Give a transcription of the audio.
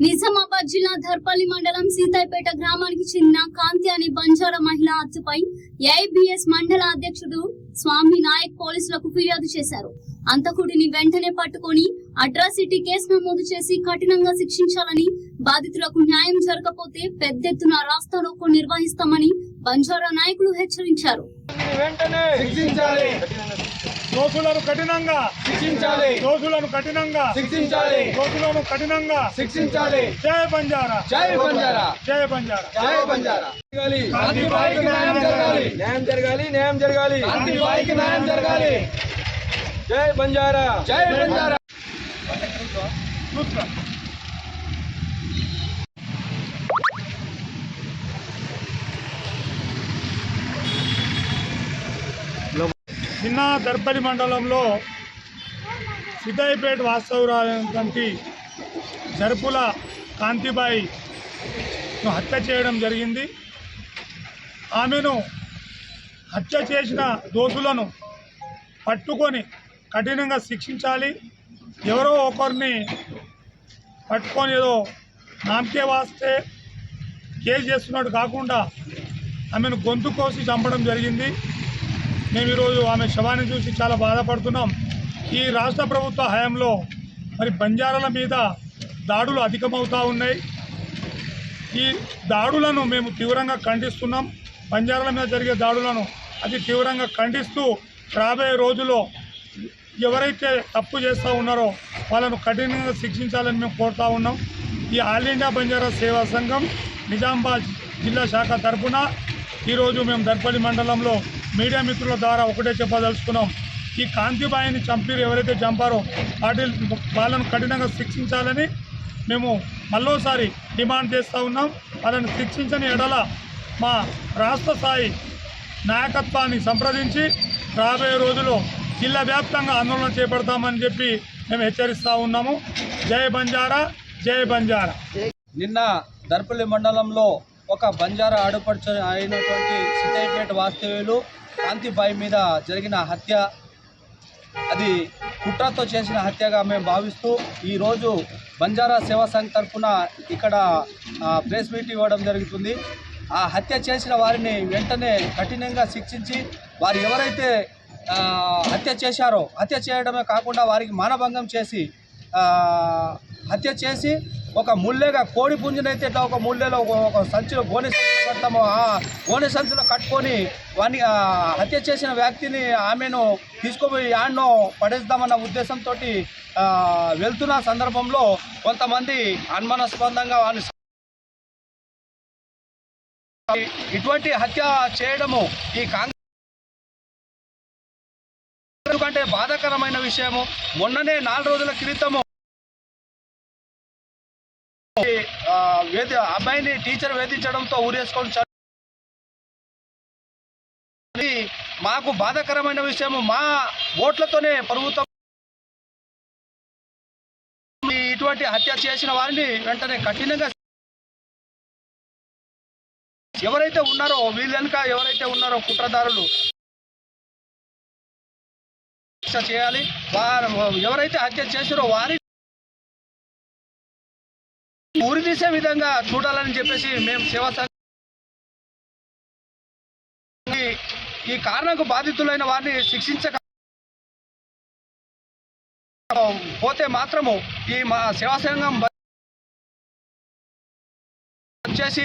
నిజామాబాద్ జిల్లా ధర్పల్లి మండలం సీతాయిపేట గ్రామానికి చెందిన కాంతి అనే బంజారా మహిళ హత్యపై ఏఐబీఎస్ మండల అధ్యక్షుడు స్వామి నాయక్ పోలీసులకు ఫిర్యాదు చేశారు. అంతకుడిని వెంటనే పట్టుకొని అట్రాసిటీ కేసు నమోదు చేసి కఠినంగా శిక్షించాలని, బాధితులకు న్యాయం జరగకపోతే పెద్ద ఎత్తున రాస్తారోకో నిర్వహిస్తామని బంజారా నాయకులు హెచ్చరించారు. దోషులను కఠినంగా శిక్షించాలి. దోషులను కఠినంగా శిక్షించాలి. దోషులను కఠినంగా శిక్షించాలి. జై బంజారా, జై బంజారా, జై బంజారా, జై బంజారా. న్యాయం జరగాలి, న్యాయం జరగాలి, న్యాయం జరగాలి. న్యాయం జరగాలి. జై బంజారా, జై బంజారా. నిన్న దర్పల్లి మండలంలో సీతాయిపేట వాస్తవురాలంటి జరుపుల కాంతిబాయిను హత్య చేయడం జరిగింది. ఆమెను హత్య చేసిన దోషులను పట్టుకొని కఠినంగా శిక్షించాలి. ఎవరో ఒకరిని పట్టుకొని ఏదో నామకే వాస్తే కేసు చేస్తున్నట్టు కాకుండా ఆమెను గొంతు కోసి చంపడం జరిగింది. మేము ఈరోజు ఆమె శవాన్ని చూసి చాలా బాధపడుతున్నాం. ఈ రాష్ట్ర ప్రభుత్వ హయాంలో మరి బంజారాల మీద దాడులు అధికమవుతూ ఉన్నాయి. ఈ దాడులను మేము తీవ్రంగా ఖండిస్తున్నాం. బంజారాల మీద జరిగే దాడులను అతి తీవ్రంగా ఖండిస్తూ రాబోయే రోజుల్లో ఎవరైతే తప్పు చేస్తూ ఉన్నారో వాళ్ళను కఠినంగా శిక్షించాలని మేము కోరుతూ ఉన్నాం. ఈ ఆల్ ఇండియా బంజారా సేవా సంఘం నిజామాబాద్ జిల్లా శాఖ తరఫున ఈరోజు మేము దర్పల్లి మండలంలో మీడియా మిత్రుల ద్వారా ఒకటే చెప్పదలుచుకున్నాం. ఈ కాంతిబాయిని చంపిరు ఎవరైతే చంపారో వాళ్ళను కఠినంగా శిక్షించాలని మేము మళ్ళోసారి డిమాండ్ చేస్తూ ఉన్నాం. వాళ్ళని శిక్షించని ఎడల మా రాష్ట్ర స్థాయి నాయకత్వాన్ని సంప్రదించి రాబోయే రోజుల్లో జిల్లా వ్యాప్తంగా ఆందోళన చేపడతామని చెప్పి మేము హెచ్చరిస్తూ ఉన్నాము. జై బంజారా, జై బంజారా. నిన్న దర్పల్లి మండలంలో ఒక బంజారా ఆడపడుచు అయినటువంటి సీతాయిపేట వాస్తవ్యులు కాంతిబాయి మీద జరిగిన హత్య అది కుట్రతో చేసిన హత్యగా మేము భావిస్తూ ఈరోజు బంజారా సేవా సంఘ్ తరఫున ఇక్కడ ప్రెస్ మీట్ ఇవ్వడం జరుగుతుంది. ఆ హత్య చేసిన వారిని వెంటనే కఠినంగా శిక్షించి వారు ఎవరైతే హత్య చేశారో హత్య చేయడమే కాకుండా వారికి మానభంగం చేసి హత్య చేసి ఒక ముళ్ళేగా కోడి పుంజునైతే ఇట్లా ఒక ముళ్ళేలో ఒక సంచిలో గోనె సంచులు కడతామో ఆ గోనె సంచులో కట్టుకొని వాడిని హత్య చేసిన వ్యక్తిని ఆమెను తీసుకుపోయి యాడ్నో పడేద్దామన్న ఉద్దేశంతో వెళ్తున్న సందర్భంలో కొంతమంది అనుమానాస్పదంగా వాడిని ఇటువంటి హత్య చేయడము ఈ కాంగ్రెస్ ఎందుకంటే బాధాకరమైన విషయము. మొన్ననే 4 రోజుల క్రితము అబ్బాయిని టీచర్ వేధించడంతో ఊరేసుకొని మాకు బాధాకరమైన విషయము. మా ఓట్లతోనే ప్రభుత్వం ఇటువంటి హత్య చేసిన వారిని వెంటనే కఠినంగా ఎవరైతే ఉన్నారో వీళ్ళ వెనుక ఎవరైతే ఉన్నారో కుట్రదారులు చేయాలి. వారు ఎవరైతే హత్య చేశారో వారి ఊరి తీసే విధంగా చూడాలని చెప్పేసి మేము సేవా సంఘం ఈ కారణంకు బాధితులైన వారిని శిక్షించకపోతే మాత్రము ఈ మా సేవా సంఘం చేసి